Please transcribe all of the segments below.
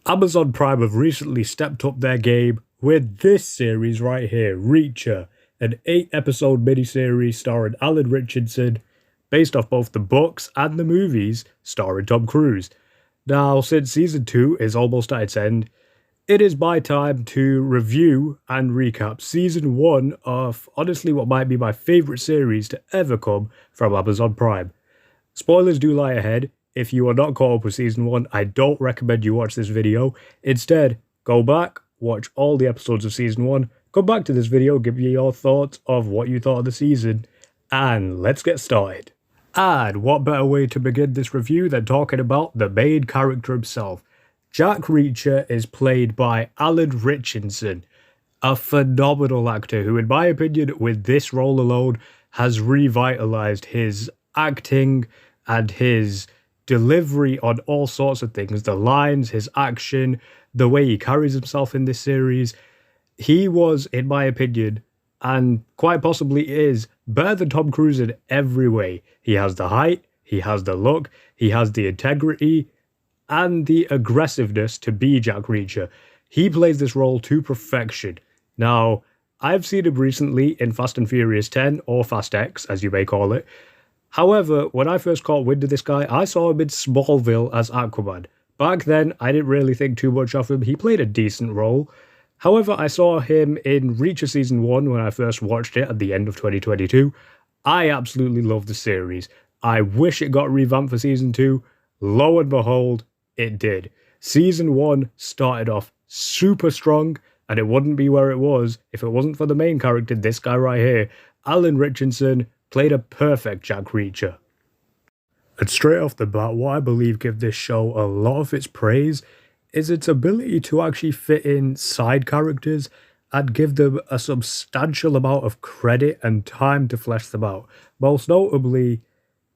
Amazon Prime have recently stepped up their game with this series right here, Reacher, an 8-episode miniseries starring Alan Richardson, based off both the books and the movies starring Tom Cruise. Now, since season 2 is almost at its end, it is my time to review and recap season 1 of honestly what might be my favourite series to ever come from Amazon Prime. Spoilers do lie ahead. If you are not caught up with season 1, I don't recommend you watch this video. Instead, go back, watch all the episodes of season 1, come back to this video, give me your thoughts of what you thought of the season, and let's get started. And what better way to begin this review than talking about the main character himself. Jack Reacher is played by Alan Richardson, a phenomenal actor who, in my opinion, with this role alone, has revitalized his acting and his delivery on all sorts of things. The lines, his action, the way he carries himself in this series. He was, in my opinion, and quite possibly is, better than Tom Cruise in every way. He has the height, he has the look, he has the integrity, and the aggressiveness to be Jack Reacher. He plays this role to perfection. Now, I've seen him recently in Fast and Furious 10, or Fast X, as you may call it. However, when I first caught wind of this guy, I saw him in Smallville as Aquaman. Back then, I didn't really think too much of him. He played a decent role. However, I saw him in Reacher Season 1 when I first watched it at the end of 2022. I absolutely love the series. I wish it got revamped for Season 2. Lo and behold, it did. Season 1 started off super strong, and it wouldn't be where it was if it wasn't for the main character, this guy right here. Alan Richardson played a perfect Jack Reacher. And straight off the bat, what I believe give this show a lot of its praise is its ability to actually fit in side characters and give them a substantial amount of credit and time to flesh them out. Most notably,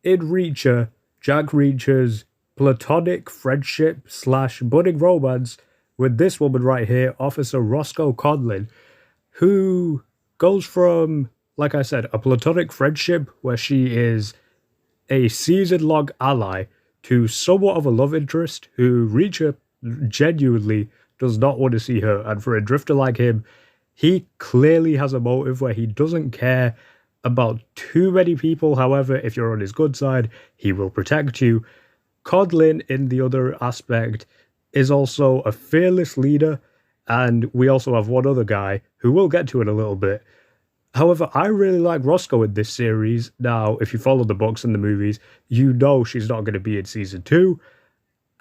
in Reacher, Jack Reacher's platonic friendship / budding romance with this woman right here, Officer Roscoe Conlon, who goes from, like I said, a platonic friendship where she is a season-long ally to somewhat of a love interest who Reacher genuinely does not want to see her. And for a drifter like him, he clearly has a motive where he doesn't care about too many people. However, if you're on his good side, he will protect you. Conlon, in the other aspect, is also a fearless leader, and we also have one other guy who we'll get to in a little bit. However, I really like Roscoe in this series. Now, if you follow the books and the movies, you know she's not going to be in season 2,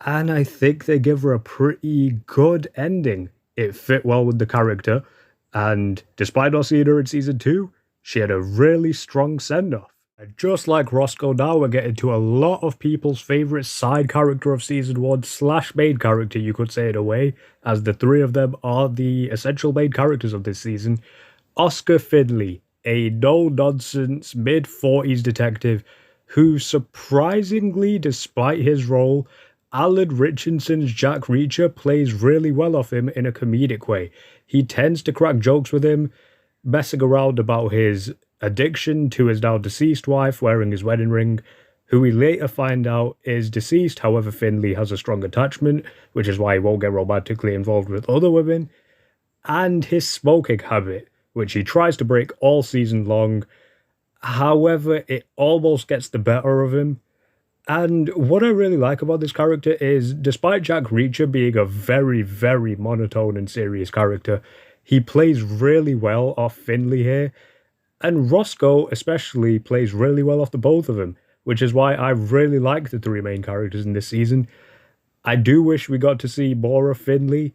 and I think they give her a pretty good ending. It fit well with the character, and despite not seeing her in season 2, she had a really strong send-off. And just like Roscoe, now we're getting to a lot of people's favourite side character of season 1 / main character, you could say in a way, as the three of them are the essential main characters of this season. Oscar Finley, a no-nonsense mid-40s detective who surprisingly, despite his role, Alan Richardson's Jack Reacher plays really well off him in a comedic way. He tends to crack jokes with him, messing around about his addiction to his now deceased wife wearing his wedding ring, who we later find out is deceased. However, Finley has a strong attachment, which is why he won't get romantically involved with other women, and his smoking habit, which he tries to break all season long. However, it almost gets the better of him. And what I really like about this character is, despite Jack Reacher being a very, very monotone and serious character, he plays really well off Finley here. And Roscoe especially plays really well off the both of them, which is why I really like the three main characters in this season. I do wish we got to see more of Finley.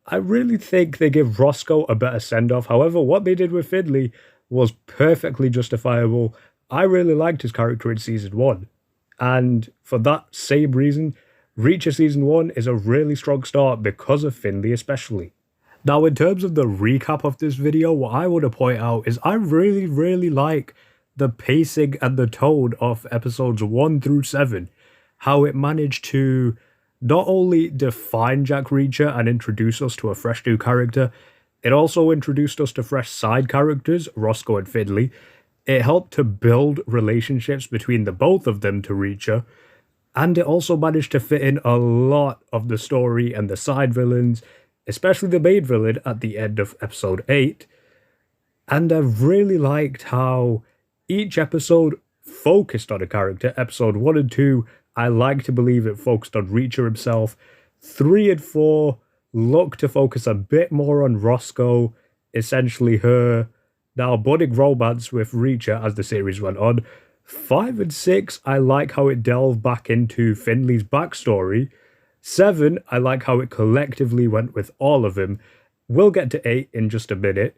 I really think they give Roscoe a better send-off. However, what they did with Finley was perfectly justifiable. I really liked his character in season 1. And for that same reason, Reacher season 1 is a really strong start because of Finley especially. Now, in terms of the recap of this video, what I want to point out is I really, really like the pacing and the tone of episodes 1 through 7. How it managed to not only define Jack Reacher and introduce us to a fresh new character, it also introduced us to fresh side characters, Roscoe and Finley. It helped to build relationships between the both of them to Reacher, And it also managed to fit in a lot of the story and the side villains, especially the main villain at the end of episode 8. And I really liked how each episode focused on a character. Episode 1 and 2, I like to believe it focused on Reacher himself. 3 and 4 look to focus a bit more on Roscoe, essentially her now budding romance with Reacher as the series went on. 5 and 6, I like how it delved back into Finley's backstory. 7, I like how it collectively went with all of him. We'll get to 8 in just a minute.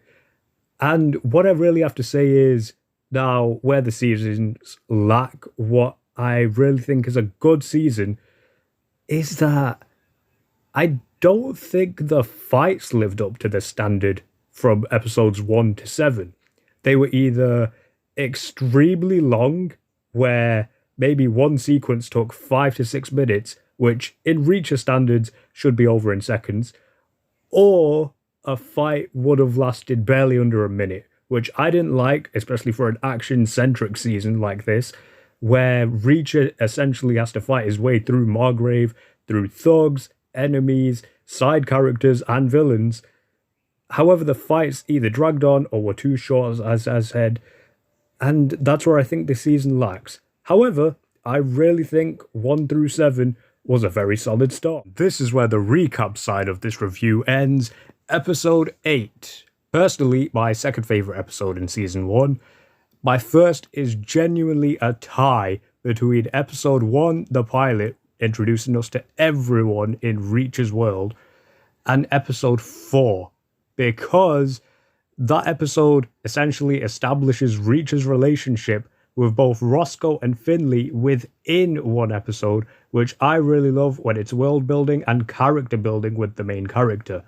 And what I really have to say is, now where the seasons lack what I really think is a good season, is that I don't think the fights lived up to the standard from episodes 1 to 7. They were either extremely long, where maybe one sequence took 5 to 6 minutes, which in Reacher standards should be over in seconds, or a fight would have lasted barely under a minute, which I didn't like, especially for an action-centric season like this, where Reacher essentially has to fight his way through Margrave, through thugs, enemies, side characters, and villains. However, the fights either dragged on or were too short, as I said, and that's where I think the season lacks. However, I really think 1 through 7 was a very solid start. This is where the recap side of this review ends. Episode 8. Personally, my second favourite episode in Season 1. My first is genuinely a tie between Episode 1, the pilot, introducing us to everyone in Reacher's world, and Episode 4, because that episode essentially establishes Reacher's relationship with both Roscoe and Finley within one episode, which I really love when it's world building and character building with the main character.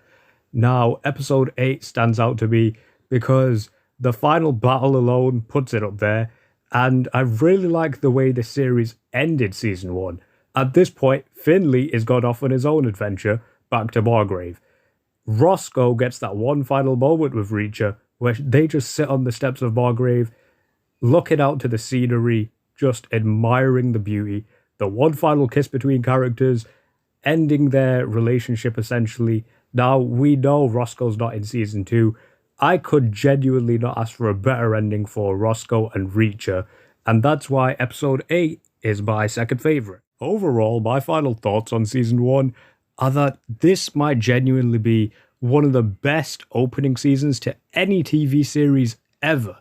Now, episode 8 stands out to me because the final battle alone puts it up there, and I really like the way the series ended season 1. At this point, Finley is gone off on his own adventure back to Margrave. Roscoe gets that one final moment with Reacher where they just sit on the steps of Margrave, looking out to the scenery, just admiring the beauty. The one final kiss between characters, ending their relationship essentially. Now, we know Roscoe's not in season 2. I could genuinely not ask for a better ending for Roscoe and Reacher, and that's why episode 8 is my second favourite. Overall, my final thoughts on season 1 are that this might genuinely be one of the best opening seasons to any TV series ever.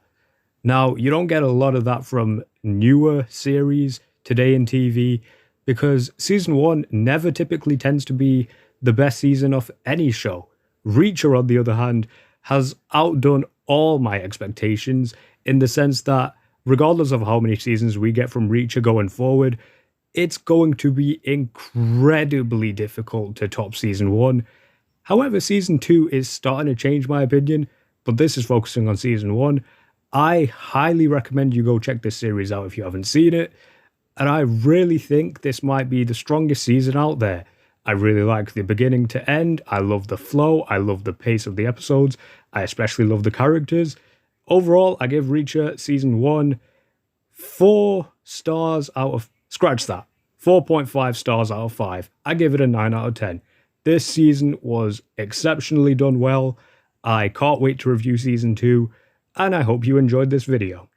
Now, you don't get a lot of that from newer series today in TV, because season 1 never typically tends to be the best season of any show. Reacher, on the other hand, has outdone all my expectations in the sense that regardless of how many seasons we get from Reacher going forward, it's going to be incredibly difficult to top season 1. However, season 2 is starting to change my opinion, but this is focusing on season 1. I highly recommend you go check this series out if you haven't seen it, and I really think this might be the strongest season out there. I really like the beginning to end. I love the flow. I love the pace of the episodes. I especially love the characters. Overall, I give Reacher season 1 4 stars out of... Scratch that. 4.5 stars out of 5. I give it a 9 out of 10. This season was exceptionally done well. I can't wait to review season 2, and I hope you enjoyed this video.